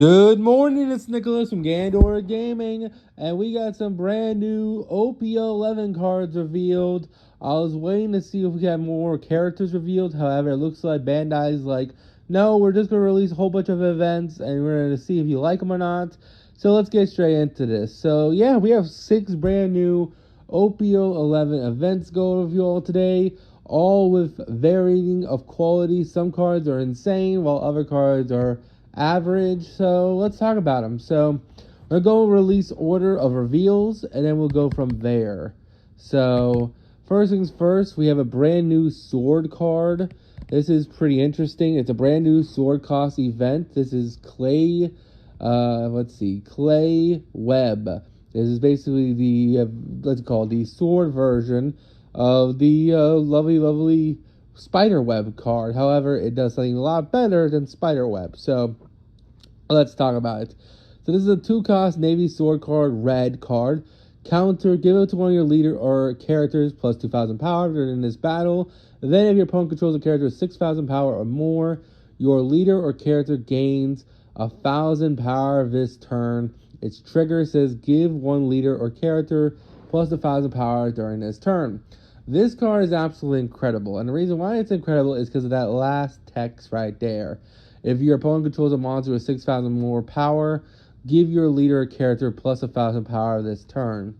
Good morning, it's Nicholas from Gandor Gaming, and we got some brand new OP11 cards revealed. I was waiting to see if we had more characters revealed, however, it looks like Bandai's like, no, we're just going to release a whole bunch of events, and we're going to see if you like them or not. So let's get straight into this. So yeah, we have 6 brand new OP11 events go reveal today, all with varying of quality. Some cards are insane, while other cards are average. So let's talk about them. So we'll go release order of reveals, and then we'll go from there. So first things first, we have a brand new sword card. This is pretty interesting. It's a brand new sword cost event. This is Clay. Clay Web. This is basically the let's call it the sword version of the lovely Spiderweb card. However, it does something a lot better than Spiderweb. So let's talk about it. So this is a 2-cost Navy Sword card, red card. Counter, give it to one of your leader or characters plus 2,000 power during this battle. Then if your opponent controls a character with 6,000 power or more, your leader or character gains 1,000 power this turn. Its trigger says give one leader or character plus 1,000 power during this turn. This card is absolutely incredible, and the reason why it's incredible is because of that last text right there. If your opponent controls a monster with 6,000 more power, give your leader a character plus 1,000 power this turn.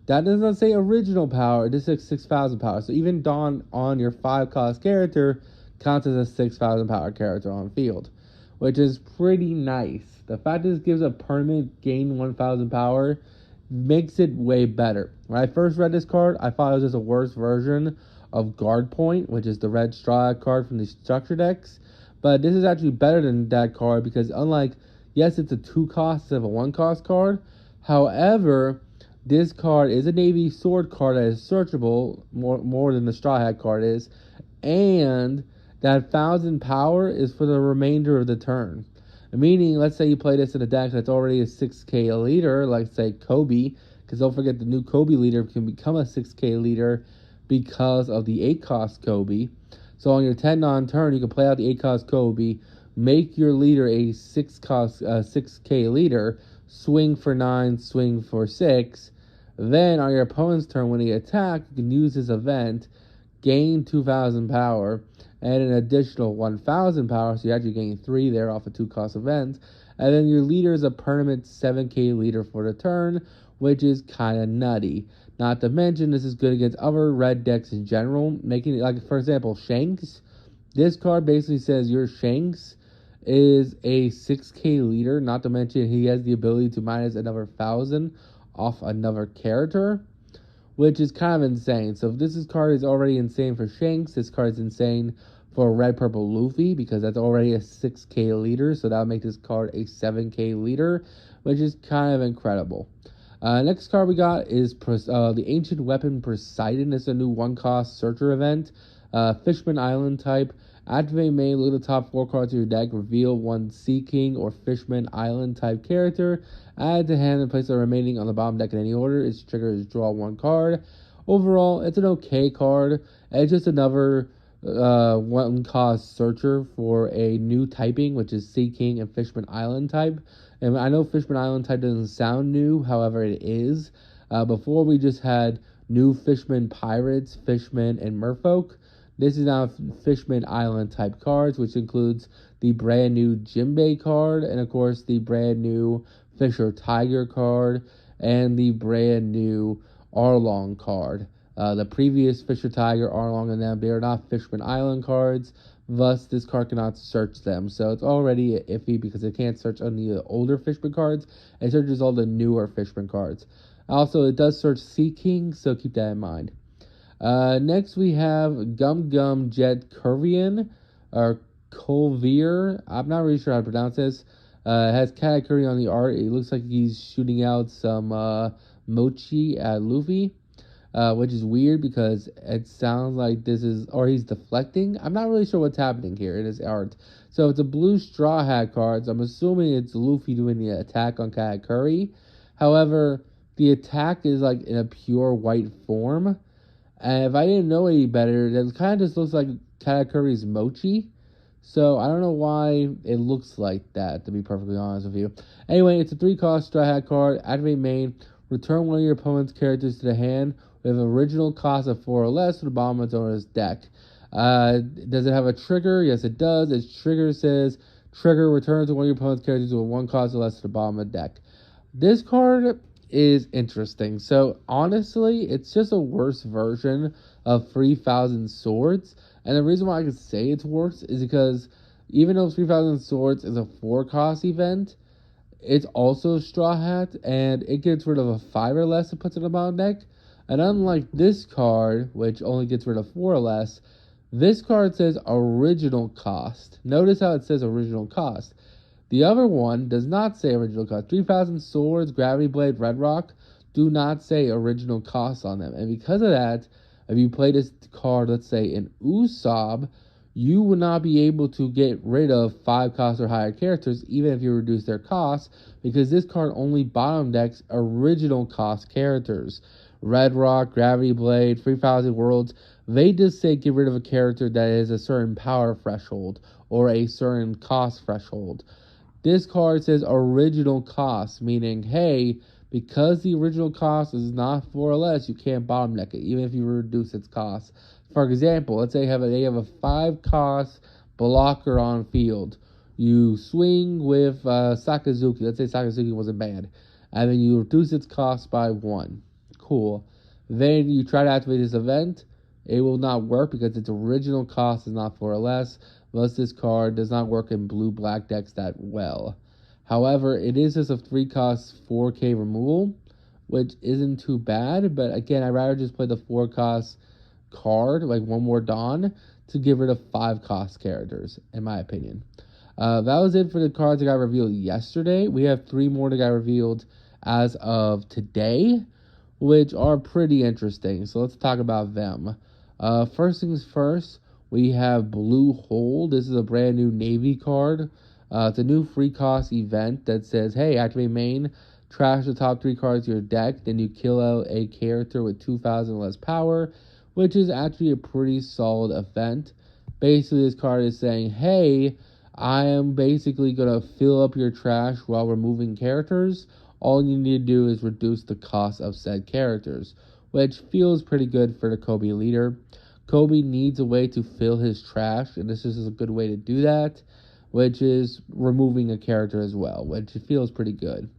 That does not say original power, it just says 6,000 power. So even Dawn on your 5-cost character counts as a 6,000 power character on field, which is pretty nice. The fact that this gives a permanent gain 1,000 power makes it way better. When I first read this card, I thought it was just a worse version of Guard Point, which is the red straw card from the structure decks. But this is actually better than that card because unlike, yes, it's a 2-cost instead of a 1-cost card. However, this card is a Navy Sword card that is searchable more than the Straw Hat card is. And that 1,000 power is for the remainder of the turn. Meaning, let's say you play this in a deck that's already a 6k leader, like say Kobe, because don't forget the new Kobe leader can become a 6k leader because of the 8-cost Kobe. So on your 10 non-turn, you can play out the 8-cost Kobe, make your leader a 6k leader, swing for 9, swing for 6. Then on your opponent's turn, when they attack, you can use this event, gain 2,000 power, and an additional 1,000 power, so you actually gain 3 there off a 2-cost event. And then your leader is a permanent 7k leader for the turn, which is kind of nutty. Not to mention, this is good against other red decks in general, making it, like, for example, Shanks. This card basically says your Shanks is a 6k leader, not to mention he has the ability to minus another 1,000 off another character, which is kind of insane. So if this card is already insane for Shanks, this card is insane for Red Purple Luffy because that's already a 6k leader, so that'll make this card a 7k leader, which is kind of incredible. Next card we got is the Ancient Weapon Poseidon. It's a new 1-cost searcher event. Fishman Island type. Activate main, look at the top 4 cards of your deck, reveal one Sea King or Fishman Island type character, add to hand and place the remaining on the bottom deck in any order. Its trigger is draw 1 card. Overall, it's an okay card. It's just another 1-cost searcher for a new typing, which is Sea King and Fishman Island type. And I know Fishman Island type doesn't sound new, however, it is. Before we just had new Fishman Pirates, Fishman, and Merfolk. This is now Fishman Island type cards, which includes the brand new Jimbei card, and of course the brand new Fisher Tiger card, and the brand new Arlong card. The previous Fisher Tiger, Arlong, and them, they are not Fishman Island cards, thus this card cannot search them. So it's already iffy because it can't search any of the older Fishman cards, it searches all the newer Fishman cards. Also, it does search Sea King, so keep that in mind. Next we have Gum Gum Jet Curvian, or Colvier. I'm not really sure how to pronounce this. It has Katakuri on the art. It looks like he's shooting out some mochi at Luffy, which is weird because it sounds like this is, or he's deflecting. I'm not really sure what's happening here in his art. So it's a blue Straw Hat card. So I'm assuming it's Luffy doing the attack on Katakuri. However, the attack is like in a pure white form. And if I didn't know any better, that kind of just looks like Katakuri's mochi. So I don't know why it looks like that, to be perfectly honest with you. Anyway, it's a 3-cost Straw Hat card. Activate main. Return one of your opponent's characters to the hand with an original cost of 4 or less to the bottom of its owner's deck. Does it have a trigger? Yes, it does. Its trigger says, trigger, return to one of your opponent's characters with 1 cost or less to the bottom of the deck. This card is interesting. So honestly, it's just a worse version of 3,000 Swords. And the reason why I can say it's worse is because even though 3,000 Swords is a 4-cost event, it's also Straw Hat, and it gets rid of a 5 or less and puts it in the bottom deck. And unlike this card, which only gets rid of 4 or less, this card says original cost. Notice how it says original cost. The other one does not say original cost. 3,000 Swords, Gravity Blade, Red Rock do not say original cost on them. And because of that, if you play this card, let's say in Usopp, you will not be able to get rid of 5 cost or higher characters, even if you reduce their cost, because this card only bottom decks original cost characters. Red Rock, Gravity Blade, 3,000 Worlds, they just say get rid of a character that is a certain power threshold or a certain cost threshold. This card says original cost, meaning, hey, because the original cost is not 4 or less, you can't bottom deck it, even if you reduce its cost. For example, let's say they have a 5-cost blocker on field. You swing with Sakazuki. Let's say Sakazuki wasn't bad. And then you reduce its cost by 1. Cool. Then you try to activate this event. It will not work because its original cost is not 4 or less. Thus, this card does not work in blue-black decks that well. However, it is just a 3-cost 4K removal, which isn't too bad. But again, I'd rather just play the 4-cost card, like One More Dawn, to get rid of 5-cost characters, in my opinion. That was it for the cards that got revealed yesterday. We have 3 more that got revealed as of today, which are pretty interesting. So let's talk about them. First things first, we have Blue Hole. This is a brand new Navy card. It's a new free cost event that says, hey, activate main, trash the top 3 cards of your deck, then you kill out a character with 2,000 less power, which is actually a pretty solid event. Basically, this card is saying, hey, I am basically going to fill up your trash while removing characters. All you need to do is reduce the cost of said characters, which feels pretty good for the Kobe leader. Kobe needs a way to fill his trash, and this is a good way to do that, which is removing a character as well, which feels pretty good.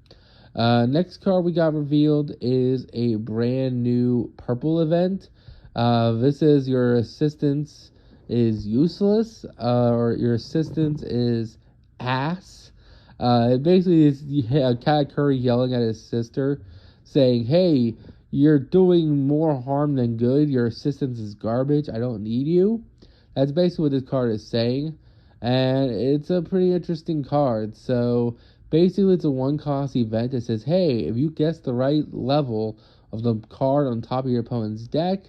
Next card we got revealed is a brand new purple event. This is your assistance is useless, or your assistance is ass. It basically is Cat Curry yelling at his sister, saying, hey, you're doing more harm than good. Your assistance is garbage. I don't need you. That's basically what this card is saying. And it's a pretty interesting card. So basically it's a 1-cost event that says, hey, if you guess the right level of the card on top of your opponent's deck,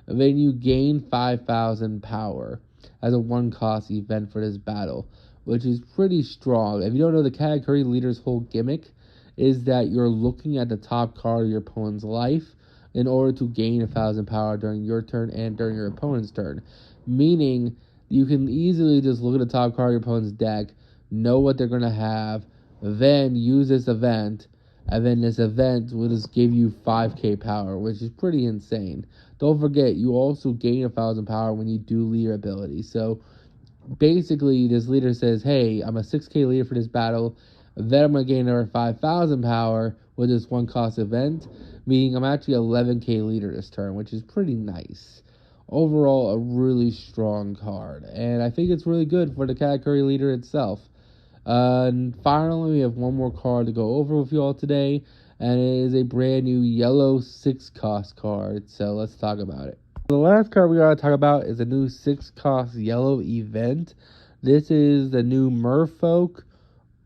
then you gain 5,000 power as a 1-cost event for this battle, which is pretty strong. If you don't know, the Katakuri leader's whole gimmick is that you're looking at the top card of your opponent's life in order to gain 1,000 power during your turn and during your opponent's turn. Meaning, you can easily just look at the top card of your opponent's deck, know what they're going to have, then use this event, and then this event will just give you 5k power, which is pretty insane. Don't forget, you also gain 1,000 power when you do leader ability. So, basically, this leader says, hey, I'm a 6k leader for this battle, then I'm going to gain another 5,000 power with this 1-cost event, meaning I'm actually 11k leader this turn, which is pretty nice. Overall, a really strong card, and I think it's really good for the Katakuri leader itself. And finally, we have one more card to go over with you all today, and it is a brand new yellow 6-cost card, so let's talk about it. The last card we gotta talk about is a new 6-cost yellow event. This is the new Merfolk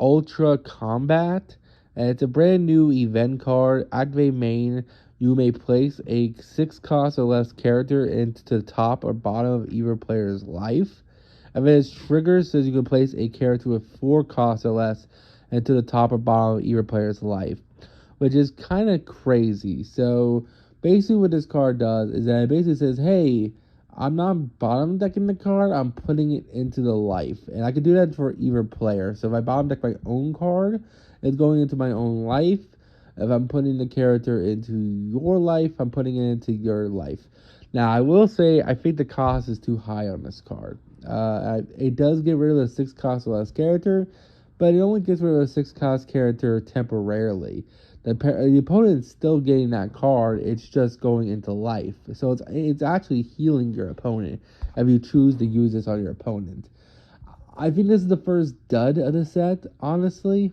Ultra Combat, and it's a brand new event card. Activate main. You may place a 6-cost or less character into the top or bottom of either player's life. And then its trigger says you can place a character with 4 costs or less into the top or bottom of either player's life, which is kind of crazy. So basically what this card does is that it basically says, hey, I'm not bottom decking the card, I'm putting it into the life. And I can do that for either player. So if I bottom deck my own card, it's going into my own life. If I'm putting the character into your life, I'm putting it into your life. Now, I will say, I think the cost is too high on this card. It does get rid of the 6 cost less character, but it only gets rid of the 6 cost character temporarily. The opponent's still getting that card, it's just going into life. So it's actually healing your opponent if you choose to use this on your opponent. I think this is the first dud of the set, honestly.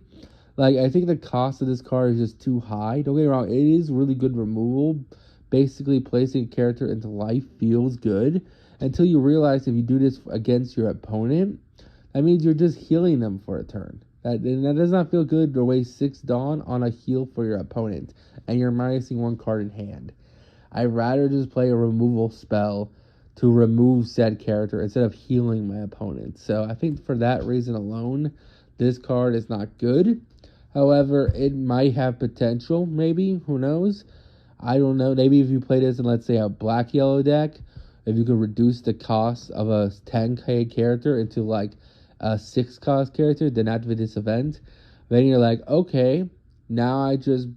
Like, I think the cost of this card is just too high. Don't get me wrong, it is really good removal. Basically, placing a character into life feels good until you realize if you do this against your opponent, that means you're just healing them for a turn. That does not feel good to waste 6 Dawn on a heal for your opponent, and you're minusing 1 card in hand. I'd rather just play a removal spell to remove said character instead of healing my opponent. So I think for that reason alone, this card is not good. However, it might have potential, maybe. Who knows? I don't know. Maybe if you play this in, let's say, a black-yellow deck, if you could reduce the cost of a 10k character into, like, a 6 cost character, then after this event, then you're like, okay, now I just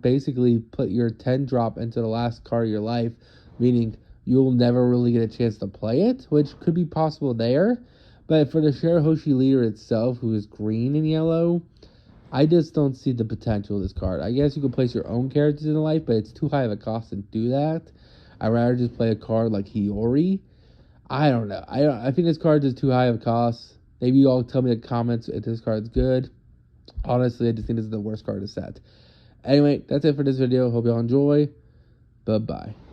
basically put your 10 drop into the last card of your life, meaning you'll never really get a chance to play it, which could be possible there. But for the Shirahoshi leader itself, who is green and yellow, I just don't see the potential of this card. I guess you could place your own characters in the life, but it's too high of a cost to do that. I'd rather just play a card like Hiyori. I don't know. I think this card is too high of a cost. Maybe you all tell me in the comments if this card's good. Honestly, I just think this is the worst card to set. Anyway, that's it for this video. Hope y'all enjoy. Bye-bye.